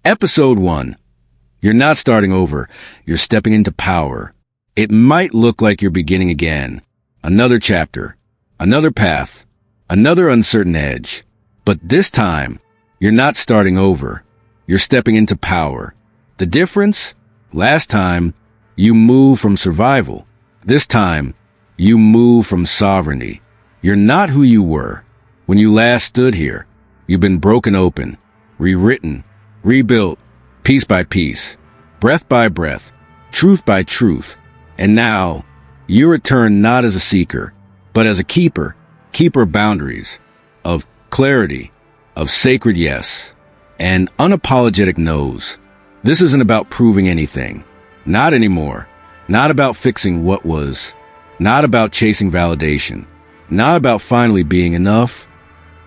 Episode 1. You're not starting over. You're stepping into power. It might look like you're beginning again. Another chapter. Another path. Another uncertain edge. But this time, you're not starting over. You're stepping into power. The difference? Last time, you moved from survival. This time, you move from sovereignty. You're not who you were when you last stood here. You've been broken open, rewritten, rebuilt, piece by piece, breath by breath, truth by truth. And now, you return not as a seeker, but as a keeper of boundaries, of clarity, of sacred yes, and unapologetic no's. This isn't about proving anything. Not anymore. Not about fixing what was. Not about chasing validation. Not about finally being enough.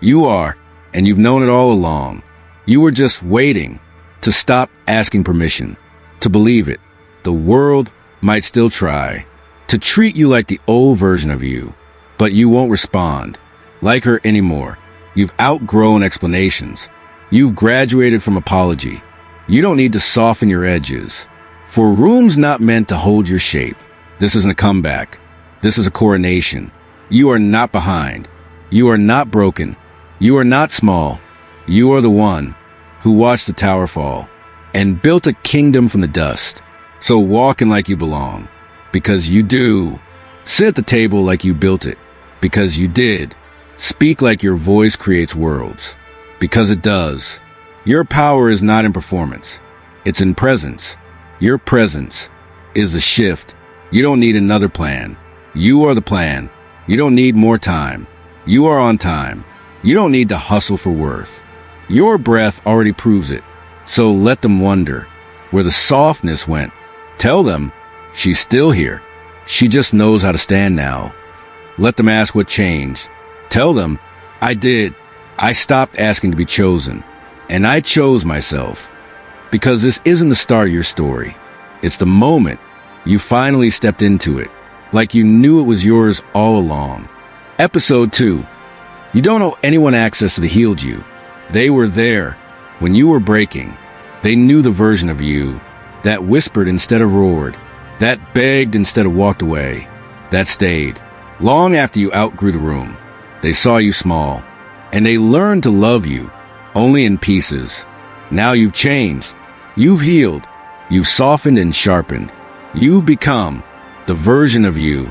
You are, and you've known it all along. You were just waiting to stop asking permission, to believe it. The world might still try to treat you like the old version of you, but you won't respond like her anymore. You've outgrown explanations. You've graduated from apology. You don't need to soften your edges. For room's not meant to hold your shape. This isn't a comeback. This is a coronation. You are not behind. You are not broken. You are not small. You are the one who watched the tower fall and built a kingdom from the dust. So walk in like you belong, because you do. Sit at the table like you built it, because you did. Speak like your voice creates worlds, because it does. Your power is not in performance. It's in presence. Your presence is the shift. You don't need another plan. You are the plan. You don't need more time. You are on time. You don't need to hustle for worth. Your breath already proves it. So let them wonder where the softness went. Tell them she's still here. She just knows how to stand now. Let them ask what changed. Tell them, I did. I stopped asking to be chosen. And I chose myself. Because this isn't the start of your story. It's the moment you finally stepped into it, like you knew it was yours all along. Episode 2. You don't owe anyone access to the healed you. They were there when you were breaking. They knew the version of you that whispered instead of roared, that begged instead of walked away, that stayed long after you outgrew the room. They saw you small, and they learned to love you only in pieces. Now you've changed. You've healed. You've softened and sharpened. You've become the version of you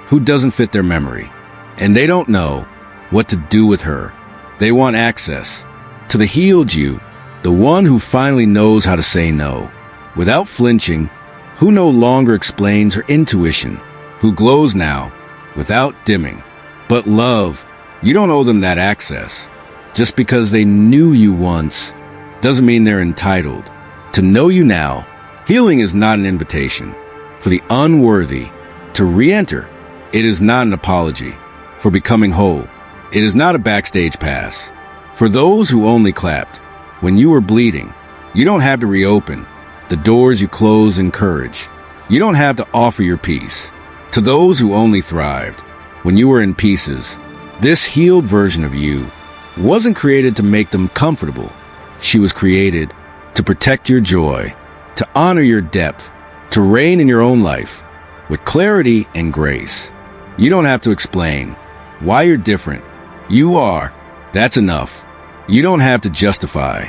who doesn't fit their memory. And they don't know what to do with her. They want access to the healed you, the one who finally knows how to say no, without flinching, who no longer explains her intuition, who glows now, without dimming. But love, you don't owe them that access. Just because they knew you once doesn't mean they're entitled to know you now. Healing is not an invitation for the unworthy to re-enter. It is not an apology for becoming whole. It is not a backstage pass for those who only clapped when you were bleeding. You don't have to reopen the doors you closed in courage. You don't have to offer your peace to those who only thrived when you were in pieces. This healed version of you wasn't created to make them comfortable. She was created to protect your joy, to honor your depth, to reign in your own life with clarity and grace. You don't have to explain why you're different. You are. That's enough. You don't have to justify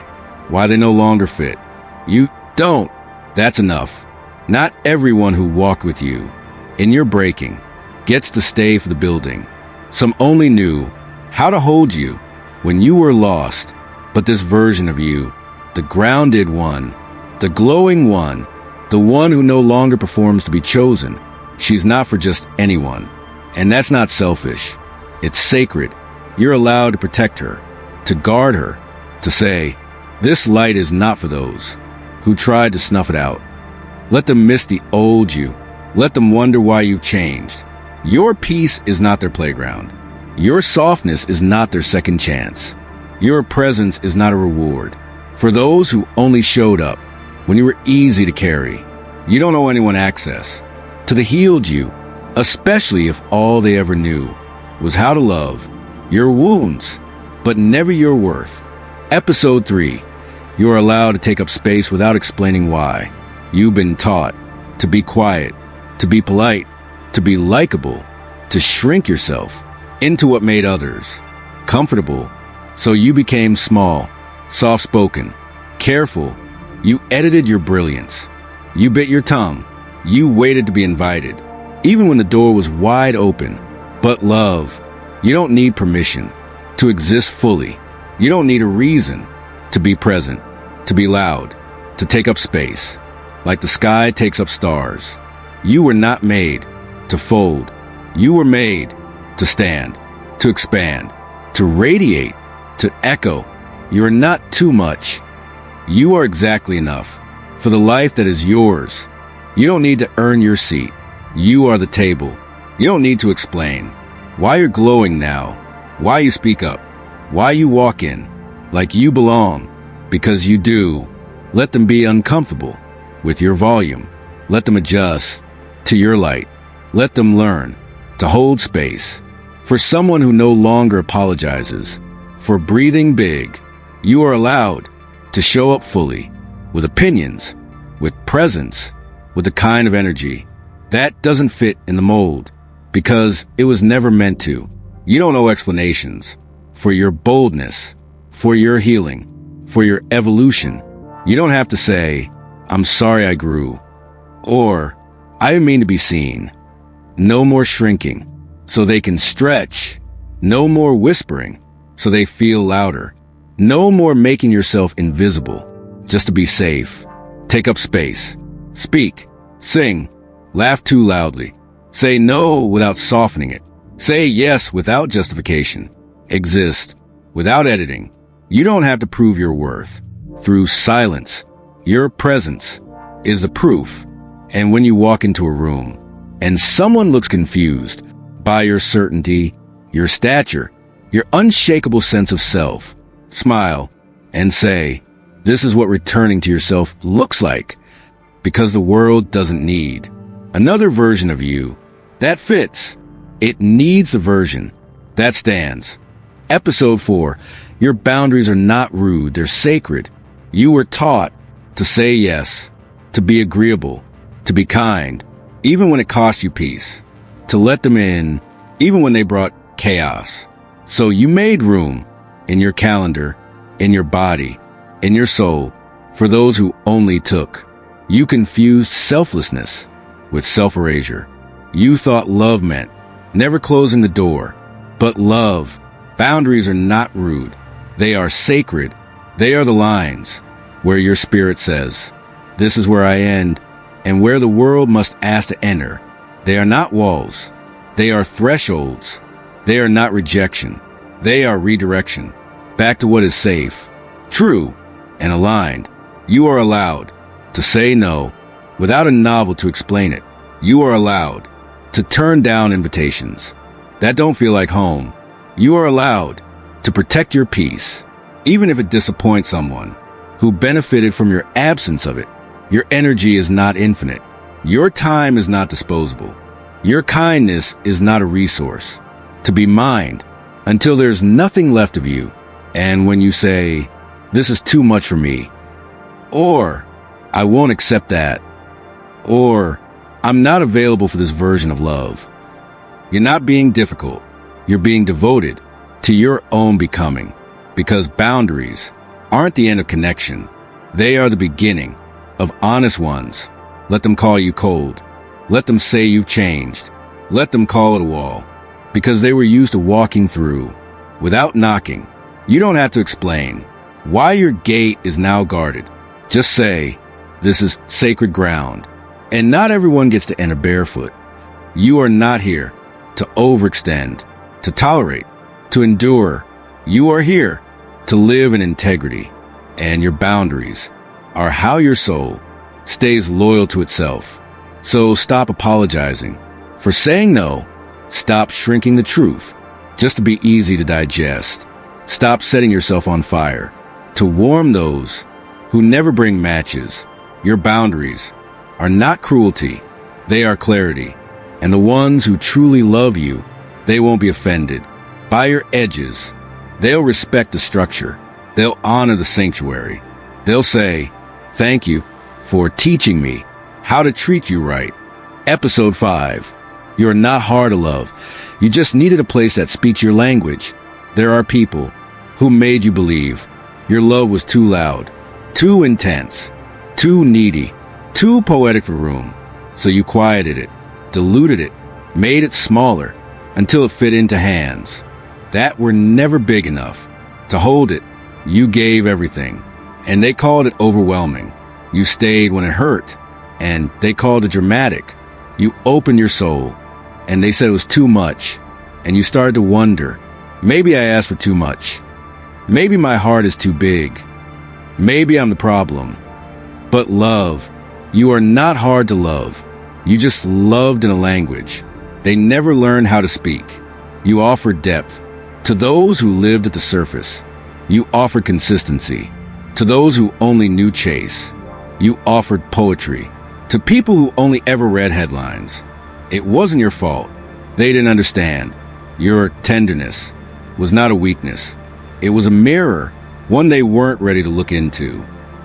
why they no longer fit. You don't. That's enough. Not everyone who walked with you in your breaking gets to stay for the building. Some only knew how to hold you when you were lost. But this version of you, the grounded one, the glowing one, the one who no longer performs to be chosen, she's not for just anyone. And that's not selfish. It's sacred. You're allowed to protect her, to guard her, to say, this light is not for those who tried to snuff it out. Let them miss the old you. Let them wonder why you've changed. Your peace is not their playground. Your softness is not their second chance. Your presence is not a reward for those who only showed up when you were easy to carry. You don't owe anyone access to the healed you, especially if all they ever knew was how to love your wounds, but never your worth. Episode 3. You are allowed to take up space without explaining why. You've been taught to be quiet, to be polite, to be likable, to shrink yourself into what made others comfortable. So you became small, soft-spoken, careful. You edited your brilliance. You bit your tongue. You waited to be invited, even when the door was wide open. But love, you don't need permission to exist fully. You don't need a reason to be present, to be loud, to take up space, like the sky takes up stars. You were not made to fold. You were made to stand, to expand, to radiate, to echo. You are not too much. You are exactly enough for the life that is yours. You don't need to earn your seat. You are the table. You don't need to explain why you're glowing now, why you speak up, why you walk in like you belong, because you do. Let them be uncomfortable with your volume. Let them adjust to your light. Let them learn to hold space. For someone who no longer apologizes for breathing big, you are allowed to show up fully, with opinions, with presence, with a kind of energy that doesn't fit in the mold, because it was never meant to. You don't owe explanations for your boldness, for your healing, for your evolution. You don't have to say, "I'm sorry I grew," or "I didn't mean to be seen." No more shrinking so they can stretch. No more whispering so they feel louder. No more making yourself invisible just to be safe. Take up space. Speak. Sing. Laugh too loudly. Say no without softening it. Say yes without justification. Exist without editing. You don't have to prove your worth through silence. Your presence is the proof. And when you walk into a room and someone looks confused by your certainty, your stature, your unshakable sense of self, smile and say, "This is what returning to yourself looks like," because the world doesn't need another version of you that fits. It needs the version that stands. Episode 4. Your boundaries are not rude, they're sacred. You were taught to say yes, to be agreeable, to be kind, even when it cost you peace, to let them in, even when they brought chaos. So you made room in your calendar, in your body, in your soul, for those who only took. You confused selflessness with self-erasure. You thought love meant never closing the door, but love, boundaries are not rude. They are sacred. They are the lines where your spirit says, "This is where I end," and where the world must ask to enter. They are not walls. They are thresholds. They are not rejection. They are redirection. Back to what is safe, true, and aligned. You are allowed to say no without a novel to explain it. You are allowed to turn down invitations that don't feel like home. You are allowed to protect your peace, even if it disappoints someone who benefited from your absence of it. Your energy is not infinite. Your time is not disposable. Your kindness is not a resource to be mined until there's nothing left of you. And when you say, "This is too much for me," or "I won't accept that," or "I'm not available for this version of love," you're not being difficult. You're being devoted to your own becoming, because boundaries aren't the end of connection. They are the beginning of honest ones. Let them call you cold. Let them say you've changed. Let them call it a wall, because they were used to walking through without knocking. You don't have to explain why your gate is now guarded. Just say, "This is sacred ground." And not everyone gets to enter barefoot. You are not here to overextend, to tolerate, to endure. You are here to live in integrity. And your boundaries are how your soul stays loyal to itself. So stop apologizing for saying no. Stop shrinking the truth just to be easy to digest. Stop setting yourself on fire to warm those who never bring matches. Your boundaries are not cruelty. They are clarity. And the ones who truly love you, they won't be offended by your edges. They'll respect the structure. They'll honor the sanctuary. They'll say, "Thank you for teaching me how to treat you right." Episode 5. You're not hard to love. You just needed a place that speaks your language. There are people who made you believe your love was too loud, too intense, too needy, too poetic for room. So you quieted it, diluted it, made it smaller until it fit into hands that were never big enough to hold it. You gave everything, and they called it overwhelming. You stayed when it hurt, and they called it dramatic. You opened your soul, and they said it was too much, and you started to wonder, maybe I asked for too much. Maybe my heart is too big. Maybe I'm the problem. But love, you are not hard to love. You just loved in a language they never learned how to speak. You offered depth to those who lived at the surface. You offered consistency to those who only knew chase. You offered poetry to people who only ever read headlines. It wasn't your fault. They didn't understand. Your tenderness was not a weakness. It was a mirror, one they weren't ready to look into.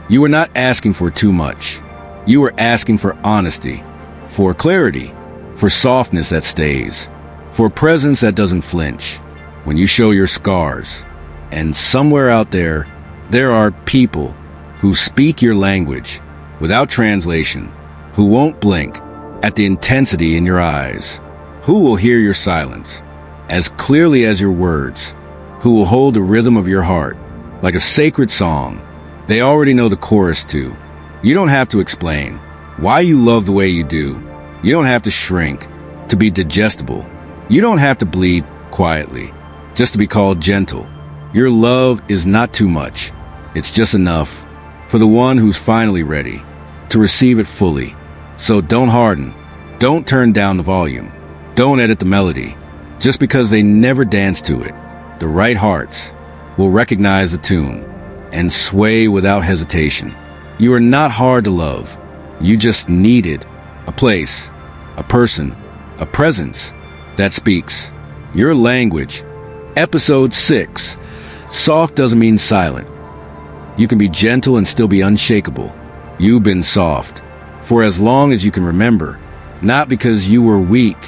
You were not asking for too much. You were asking for honesty, for clarity, for softness that stays, for presence that doesn't flinch when you show your scars. And somewhere out there, there are people who speak your language without translation, who won't blink at the intensity in your eyes, who will hear your silence as clearly as your words, who will hold the rhythm of your heart like a sacred song. They already know the chorus too. You don't have to explain why you love the way you do. You don't have to shrink to be digestible. You don't have to bleed quietly just to be called gentle. Your love is not too much. It's just enough for the one who's finally ready to receive it fully. So don't harden. Don't turn down the volume. Don't edit the melody just because they never danced to it. The right hearts will recognize the tune and sway without hesitation. You are not hard to love. You just needed a place, a person, a presence that speaks your language. Episode 6. Soft doesn't mean silent. You can be gentle and still be unshakable. You've been soft for as long as you can remember, not because you were weak,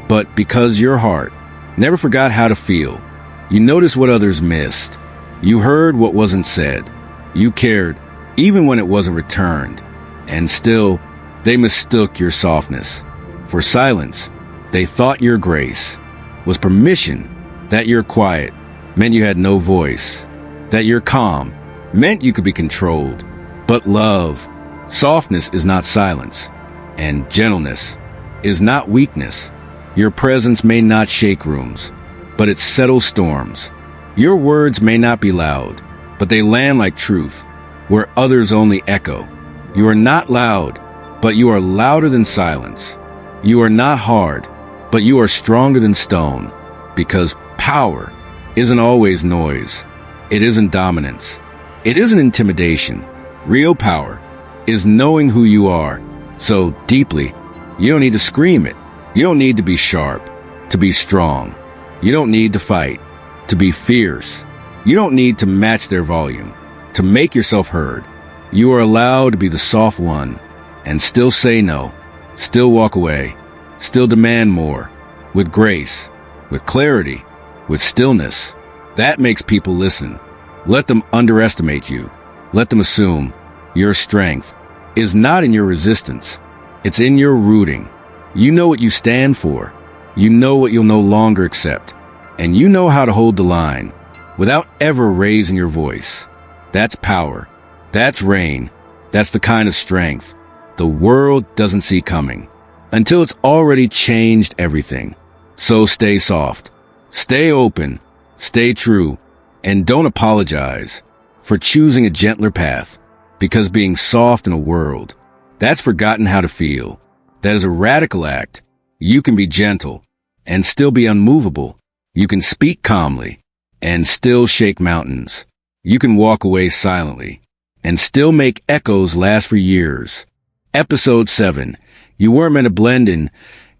but because your heart never forgot how to feel. You noticed what others missed. You heard what wasn't said. You cared even when it wasn't returned. And still, they mistook your softness for silence. They thought your grace was permission, that your quiet meant you had no voice, that your calm meant you could be controlled. But love, softness is not silence, and gentleness is not weakness. Your presence may not shake rooms, but it settles storms. Your words may not be loud, but they land like truth, where others only echo. You are not loud, but you are louder than silence. You are not hard, but you are stronger than stone, because power isn't always noise. It isn't dominance. It isn't intimidation. Real power is knowing who you are so deeply, you don't need to scream it. You don't need to be sharp to be strong. You don't need to fight to be fierce. You don't need to match their volume to make yourself heard. You are allowed to be the soft one and still say no, still walk away, still demand more, with grace, with clarity, with stillness. That makes people listen. Let them underestimate you. Let them assume your strength is not in your resistance. It's in your rooting. You know what you stand for. You know what you'll no longer accept. And you know how to hold the line without ever raising your voice. That's power. That's reign. That's the kind of strength the world doesn't see coming until it's already changed everything. So stay soft, stay open, stay true, and don't apologize for choosing a gentler path, because being soft in a world that's forgotten how to feel, that is a radical act. You can be gentle and still be unmovable. You can speak calmly and still shake mountains. You can walk away silently and still make echoes last for years. Episode 7. You weren't meant to blend in.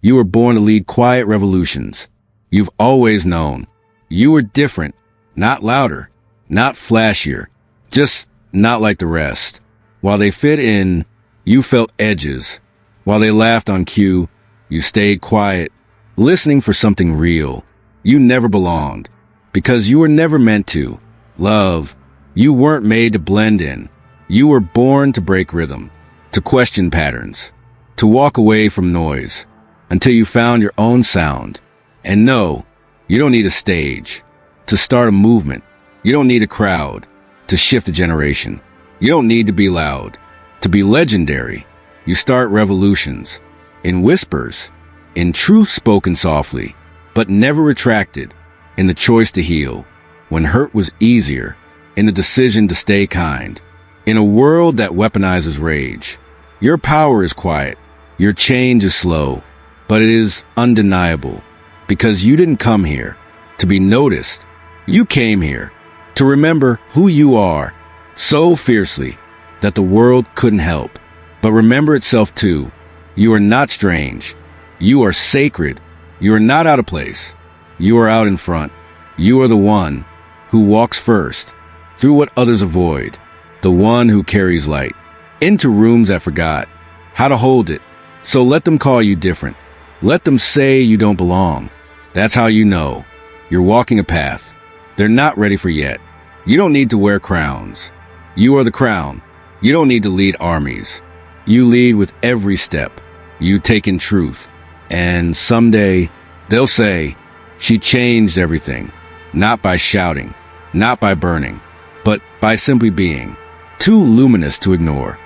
You were born to lead quiet revolutions. You've always known you were different, not louder, not flashier, just not like the rest. While they fit in, you felt edges. While they laughed on cue, you stayed quiet, listening for something real. You never belonged, because you were never meant to. Love, you weren't made to blend in. You were born to break rhythm, to question patterns, to walk away from noise, until you found your own sound. And no, you don't need a stage to start a movement. You don't need a crowd to shift a generation. You don't need to be loud to be legendary. You start revolutions in whispers, in truth spoken softly, but never retracted, in the choice to heal when hurt was easier, in the decision to stay kind. In a world that weaponizes rage, your power is quiet, your change is slow, but it is undeniable, because you didn't come here to be noticed. You came here to remember who you are so fiercely that the world couldn't help but remember itself too. You are not strange. You are sacred. You are not out of place. You are out in front. You are the one who walks first through what others avoid, the one who carries light into rooms that forgot how to hold it. So let them call you different. Let them say you don't belong. That's how you know you're walking a path they're not ready for yet. You don't need to wear crowns. You are the crown. You don't need to lead armies. You lead with every step. You take in truth. And someday they'll say, she changed everything, not by shouting, not by burning, but by simply being too luminous to ignore.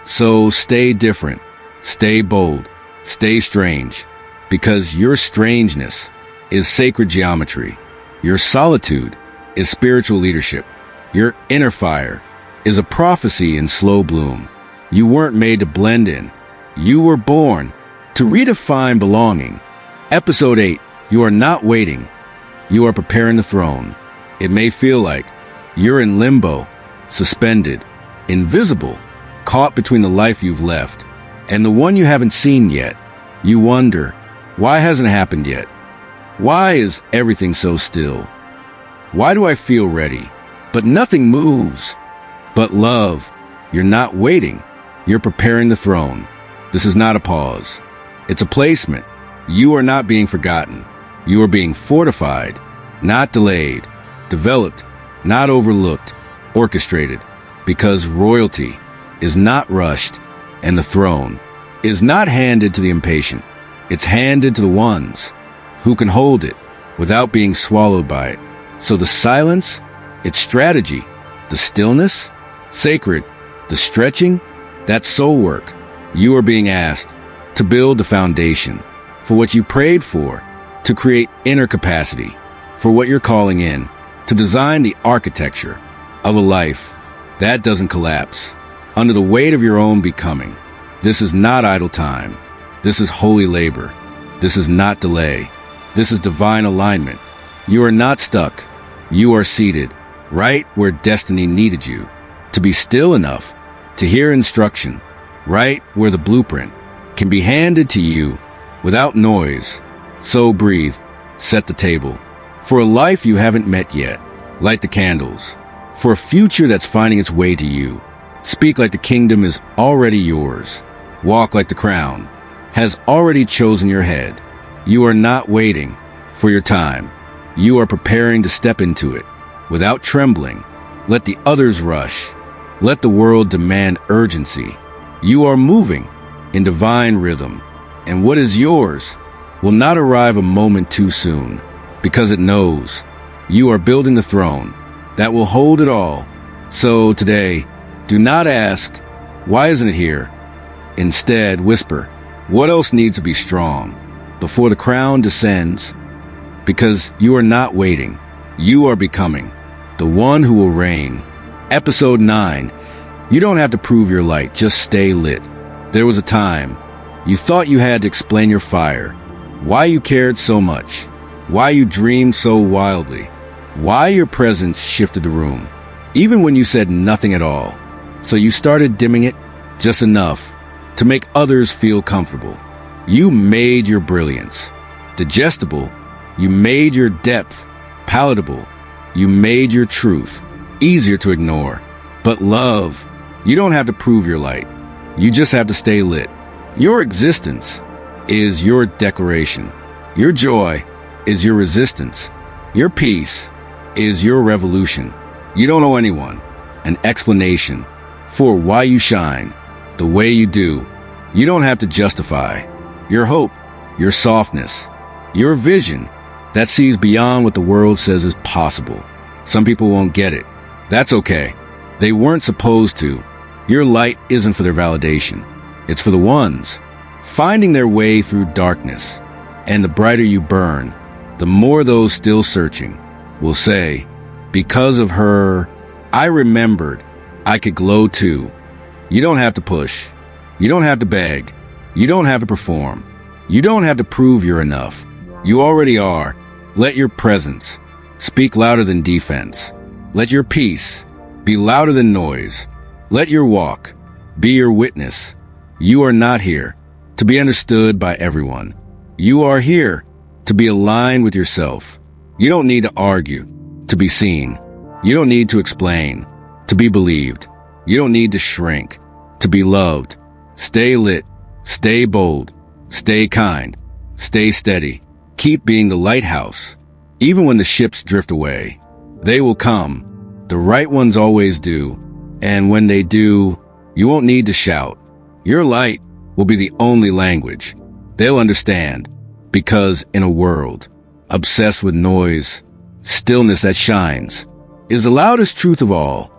So stay different, stay bold, stay strange, because your strangeness is sacred geometry. Your solitude is spiritual leadership. Your inner fire is a prophecy in slow bloom. You weren't made to blend in. You were born to redefine belonging. Episode 8, you are not waiting. You are preparing the throne. It may feel like you're in limbo, suspended, invisible, caught between the life you've left and the one you haven't seen yet. You wonder, why hasn't it happened yet? Why is everything so still? Why do I feel ready, but nothing moves? But love, you're not waiting. You're preparing the throne. This is not a pause. It's a placement. You are not being forgotten. You are being fortified, not delayed, developed, not overlooked, orchestrated, because royalty is not rushed and the throne is not handed to the impatient. It's handed to the ones who can hold it without being swallowed by it. So the silence, it's strategy. The stillness, sacred. The stretching, that's soul work. You are being asked to build the foundation for what you prayed for, to create inner capacity for what you're calling in, to design the architecture of a life that doesn't collapse under the weight of your own becoming. This is not idle time. This is holy labor. This is not delay. This is divine alignment. You are not stuck. You are seated right where destiny needed you, to be still enough to hear instruction, right where the blueprint can be handed to you without noise. So breathe, set the table for a life you haven't met yet. Light the candles for a future that's finding its way to you. Speak like the kingdom is already yours. Walk like the crown has already chosen your head. You are not waiting for your time. You are preparing to step into it without trembling. Let the others rush. Let the world demand urgency. You are moving in divine rhythm, and what is yours will not arrive a moment too soon, because it knows you are building the throne that will hold it all. So today, do not ask, why isn't it here? Instead, whisper, what else needs to be strong before the crown descends? Because you are not waiting. You are becoming the one who will reign. Episode 9. You don't have to prove your light, just stay lit. There was a time you thought you had to explain your fire, why you cared so much, why you dreamed so wildly, why your presence shifted the room, even when you said nothing at all. So you started dimming it just enough to make others feel comfortable. You made your brilliance digestible. You made your depth palatable. You made your truth easier to ignore. But love, you don't have to prove your light. You just have to stay lit. Your existence is your declaration. Your joy is your resistance. Your peace is your revolution. You don't owe anyone an explanation for why you shine the way you do. You don't have to justify your hope, your softness, your vision that sees beyond what the world says is possible. Some people won't get it. That's okay. They weren't supposed to. Your light isn't for their validation. It's for the ones finding their way through darkness. And the brighter you burn, the more those still searching will say, because of her, I remembered I could glow too. You don't have to push. You don't have to beg. You don't have to perform. You don't have to prove you're enough. You already are. Let your presence speak louder than defense. Let your peace be louder than noise. Let your walk be your witness. You are not here to be understood by everyone. You are here to be aligned with yourself. You don't need to argue to be seen. You don't need to explain to be believed. You don't need to shrink to be loved. Stay lit. Stay bold. Stay kind. Stay steady. Keep being the lighthouse. Even when the ships drift away, they will come. The right ones always do. And when they do, you won't need to shout. Your light will be the only language they'll understand, because in a world obsessed with noise, stillness that shines is the loudest truth of all.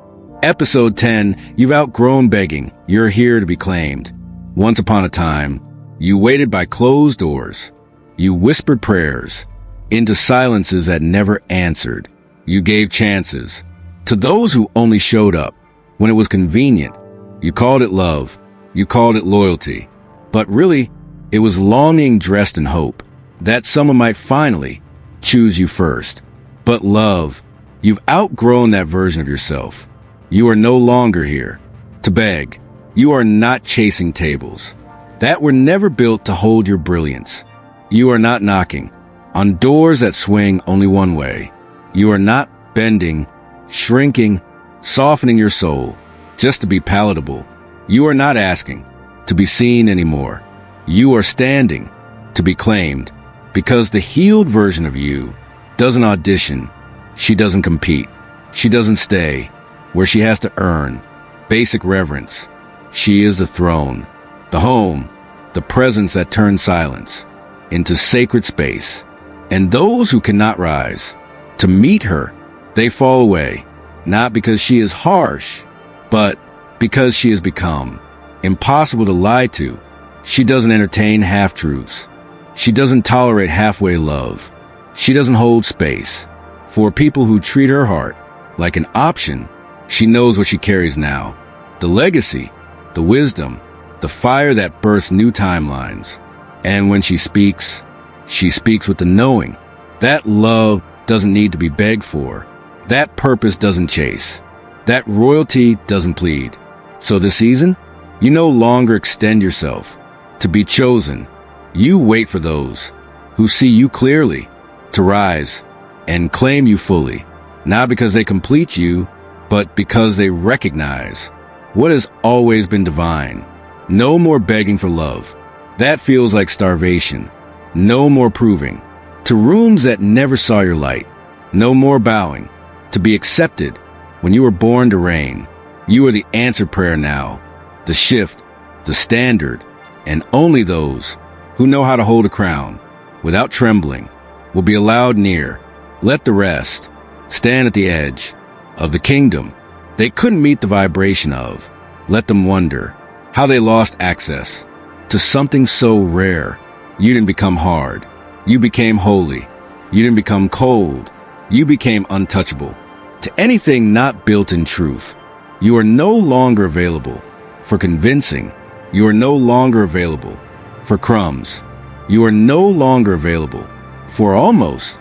Episode 10, you've outgrown begging. You're here to be claimed. Once upon a time, you waited by closed doors. You whispered prayers into silences that never answered. You gave chances to those who only showed up when it was convenient. You called it love. You called it loyalty. But really, it was longing dressed in hope that someone might finally choose you first. But love, you've outgrown that version of yourself. You are no longer here to beg. You are not chasing tables that were never built to hold your brilliance. You are not knocking on doors that swing only one way. You are not bending, shrinking, softening your soul just to be palatable. You are not asking to be seen anymore. You are standing to be claimed, because the healed version of you doesn't audition. She doesn't compete. She doesn't stay where she has to earn basic reverence. She is the throne, the home, the presence that turns silence into sacred space. And those who cannot rise to meet her, they fall away, not because she is harsh, but because she has become impossible to lie to. She doesn't entertain half-truths. She doesn't tolerate halfway love. She doesn't hold space for people who treat her heart like an option. She knows what she carries now: the legacy, the wisdom, the fire that bursts new timelines. And when she speaks with the knowing that love doesn't need to be begged for, that purpose doesn't chase, that royalty doesn't plead. So this season, you no longer extend yourself to be chosen. You wait for those who see you clearly to rise and claim you fully, not because they complete you, but because they recognize what has always been divine. No more begging for love. That feels like starvation. No more proving to rooms that never saw your light. No more bowing to be accepted when you were born to reign. You are the answered prayer now, the shift, the standard, and only those who know how to hold a crown without trembling will be allowed near. Let the rest stand at the edge of the kingdom they couldn't meet the vibration of. Let them wonder how they lost access to something so rare. You didn't become hard. You became holy. You didn't become cold. You became untouchable to anything not built in truth. You are no longer available for convincing. You are no longer available for crumbs. You are no longer available for almost.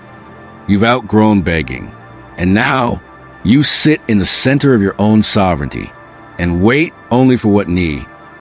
You've outgrown begging. And now you sit in the center of your own sovereignty and wait only for what need